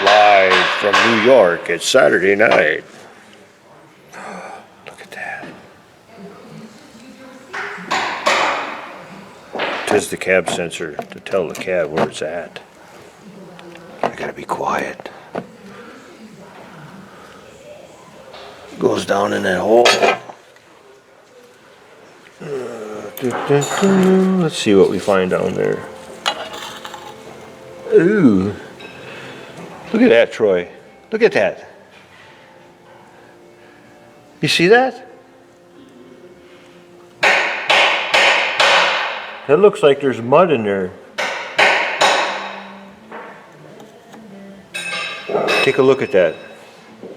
Live from New York, it's Saturday night. Look at that. 'Tis the cab sensor to tell the cab where it's at. I gotta be quiet. Goes down in that hole. Let's see what we find down there. Ooh. Look at that, Troy. Look at that. You see that? That looks like there's mud in there. Take a look at that.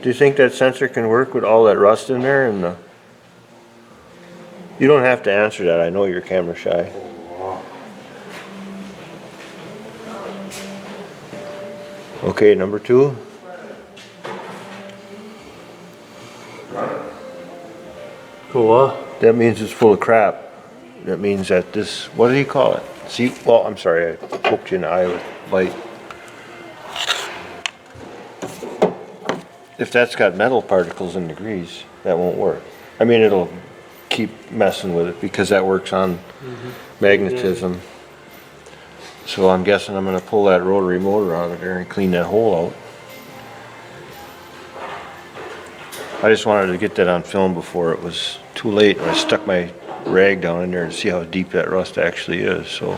Do you think that sensor can work with all that rust in there? And you don't have to answer that. I know you're camera shy. Okay, number 2. Cool. That means it's full of crap. That means that this, what do you call it? See, well, I'm sorry, I poked you in the eye with light. If that's got metal particles in the grease, that won't work. I mean, it'll keep messing with it because that works on magnetism. So I'm guessing I'm going to pull that rotary motor out of there and clean that hole out. I just wanted to get that on film before it was too late. I stuck my rag down in there to see how deep that rust actually is. So,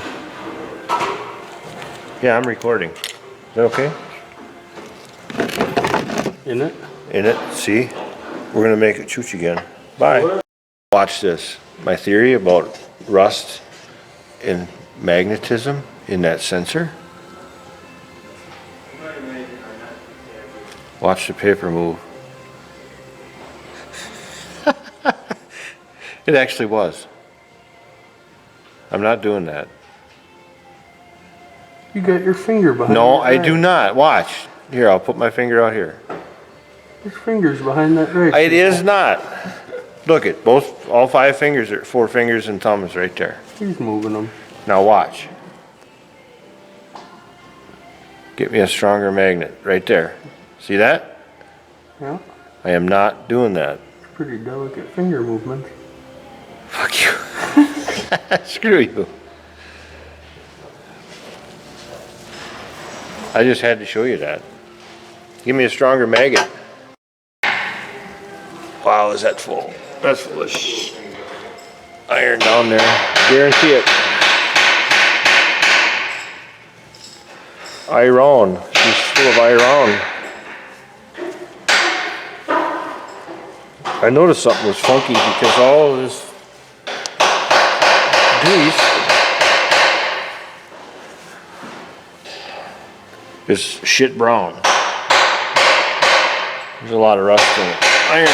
yeah, I'm recording. Is that okay? In it? In it. See? We're going to make it chooch again. Bye. Watch this. My theory about rust and magnetism in that sensor. Watch the paper move. It actually was. I'm not doing that. You got your finger behind No, that I rag. do not. Watch. Here, I'll put my finger out here. Your finger's behind that rag. It is not. Look at all 5 fingers, 4 fingers and thumbs right there. He's moving them. Now watch. Get me a stronger magnet right there. See that? Yeah. I am not doing that. Pretty delicate finger movement. Fuck you. Screw you. I just had to show you that. Give me a stronger magnet. Wow, is that full? That's full of iron down there. Guarantee it. Iron. She's full of iron. I noticed something was funky because all of this grease is shit brown. There's a lot of rust in it. Iron.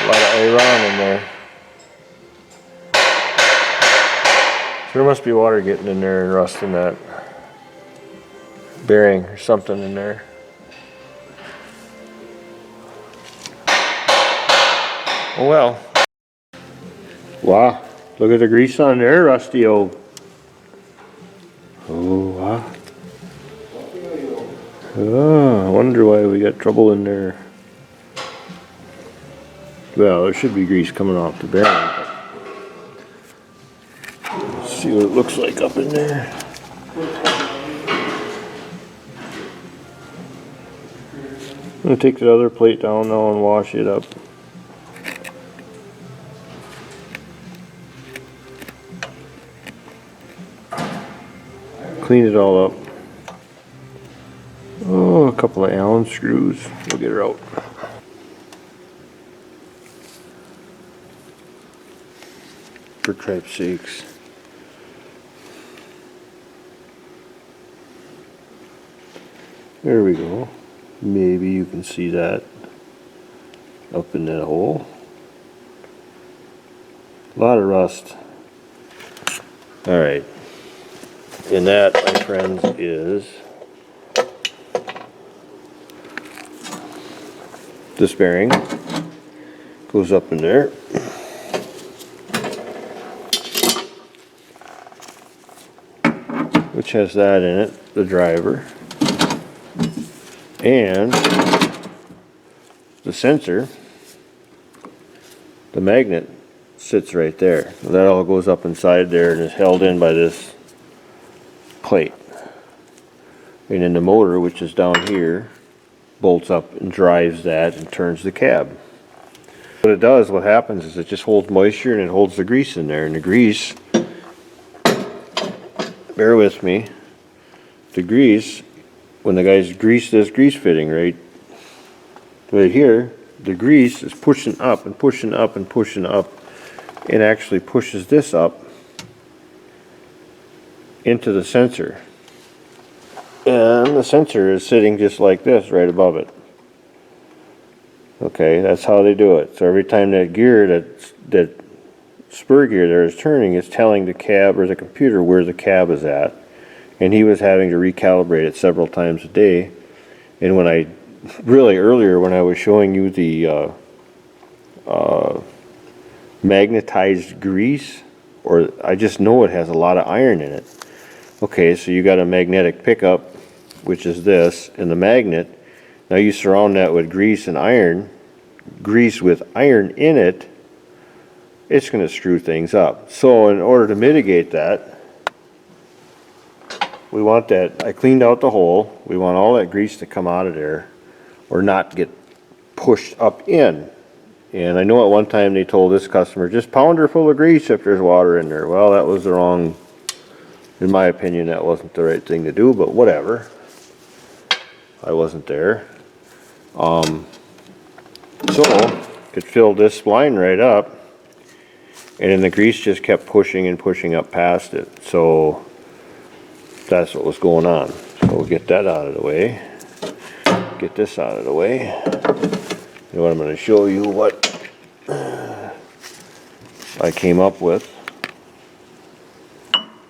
A lot of iron in there. So there must be water getting in there and rust in that bearing or something in there. Oh well. Wow, look at the grease on there, Rusty old. Oh wow. Oh, I wonder why we got trouble in there. Well, there should be grease coming off the bearing. Let's see what it looks like up in there. I'm gonna take the other plate down now and wash it up. Clean it all up. Oh, a couple of Allen screws. We'll get her out. For tripe's sakes. There we go. Maybe you can see that up in that hole. A lot of rust. Alright. And that, my friends, is this bearing. Goes up in there. Which has that in it, the driver. And the sensor, the magnet, sits right there. That all goes up inside there and is held in by this plate. And then the motor, which is down here, bolts up and drives that and turns the cab. What it does, what happens is it just holds moisture and it holds the grease in there. And the grease, bear with me, the grease, when the guys grease this grease fitting right here, the grease is pushing up and pushing up and pushing up. It actually pushes this up into the sensor. And the sensor is sitting just like this right above it. Okay, that's how they do it. So every time that gear, that spur gear there is turning, it's telling the cab or the computer where the cab is at. And he was having to recalibrate it several times a day. And when I, really earlier when I was showing you the magnetized grease, or I just know it has a lot of iron in it. Okay, so you got a magnetic pickup, which is this, and the magnet. Now you surround that with grease and iron, grease with iron in it, it's going to screw things up. So in order to mitigate that, we want that, I cleaned out the hole, we want all that grease to come out of there, or not get pushed up in. And I know at one time they told this customer, just pound her full of grease if there's water in there. Well, that was the wrong, in my opinion, that wasn't the right thing to do, but whatever. I wasn't there. So it filled this line right up, and then the grease just kept pushing and pushing up past it. So that's what was going on. So we'll get that out of the way. Get this out of the way. And what I'm going to show you what I came up with.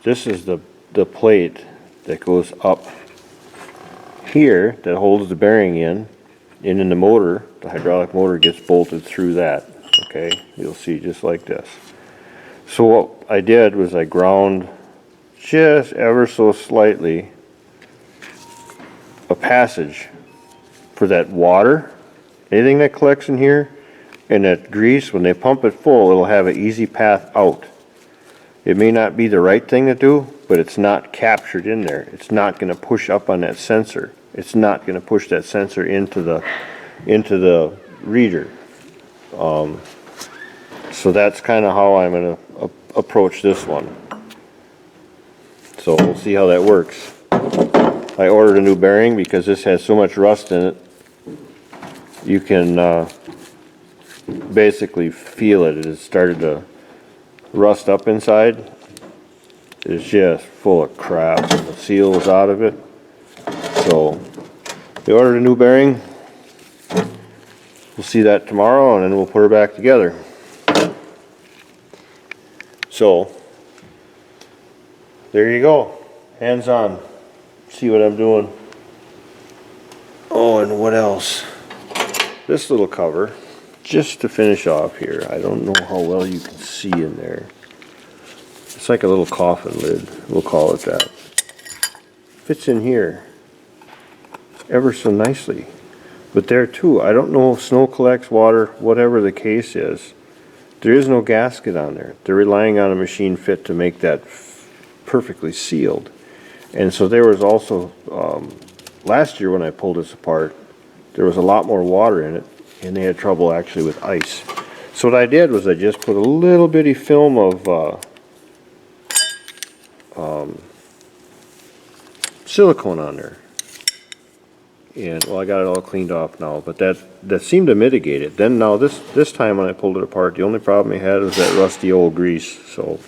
This is the plate that goes up here that holds the bearing in, and in the motor, the hydraulic motor gets bolted through that. Okay, you'll see just like this. So what I did was I ground just ever so slightly a passage for that water, anything that collects in here, and that grease. When they pump it full, it'll have an easy path out. It may not be the right thing to do, but it's not captured in there. It's not going to push up on that sensor. It's not going to push that sensor into the reader. So that's kind of how I'm going to approach this one. So we'll see how that works. I ordered a new bearing because this has so much rust in it. You can basically feel it. It has started to rust up inside. It's just full of crap. The seal is out of it. So they ordered a new bearing. We'll see that tomorrow, and then we'll put her back together. So there you go. Hands on. See what I'm doing. Oh, and what else? This little cover, just to finish off here. I don't know how well you can see in there. It's like a little coffin lid, we'll call it that. Fits in here ever so nicely. But there too, I don't know if snow collects water, whatever the case is. There is no gasket on there. They're relying on a machine fit to make that perfectly sealed. And so there was also, last year when I pulled this apart, there was a lot more water in it, and they had trouble actually with ice. So what I did was I just put a little bitty film of silicone on there. And well, I got it all cleaned off now, but that seemed to mitigate it. Then now this time when I pulled it apart, the only problem I had was that rusty old grease. So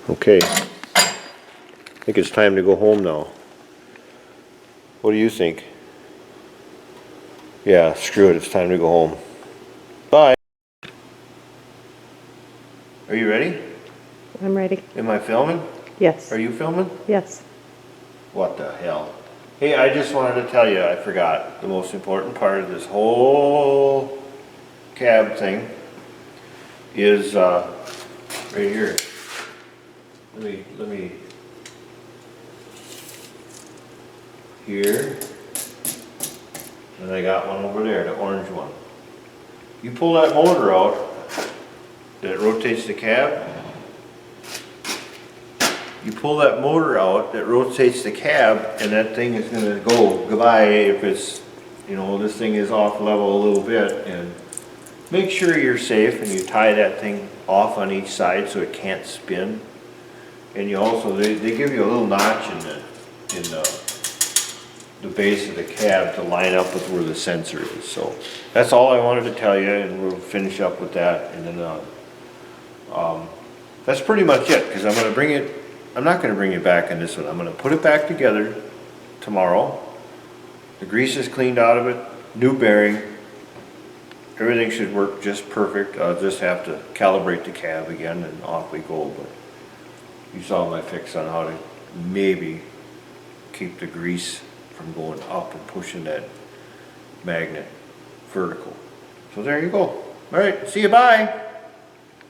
okay, I think it's time to go home now. What do you think? Yeah, screw it, it's time to go home. Bye. Are you ready? I'm ready. Am I filming? Yes. Are you filming? Yes. What the hell? Hey, I just wanted to tell you, I forgot, the most important part of this whole cab thing is right here. Let me here. And I got one over there, the orange one. You pull that motor out that rotates the cab. You pull that motor out that rotates the cab, and that thing is gonna go goodbye if it's, you know, this thing is off level a little bit. And make sure you're safe and you tie that thing off on each side so it can't spin. And you also, they give you a little notch in the base of the cab to line up with where the sensor is. So that's all I wanted to tell you, and we'll finish up with that. And then that's pretty much it, because I'm not gonna bring it back in this one. I'm gonna put it back together tomorrow. The grease is cleaned out of it, new bearing. Everything should work just perfect. I'll just have to calibrate the cab again and off we go. But you saw my fix on how to maybe keep the grease from going up and pushing that magnet vertical. So there you go. All right, see you, bye.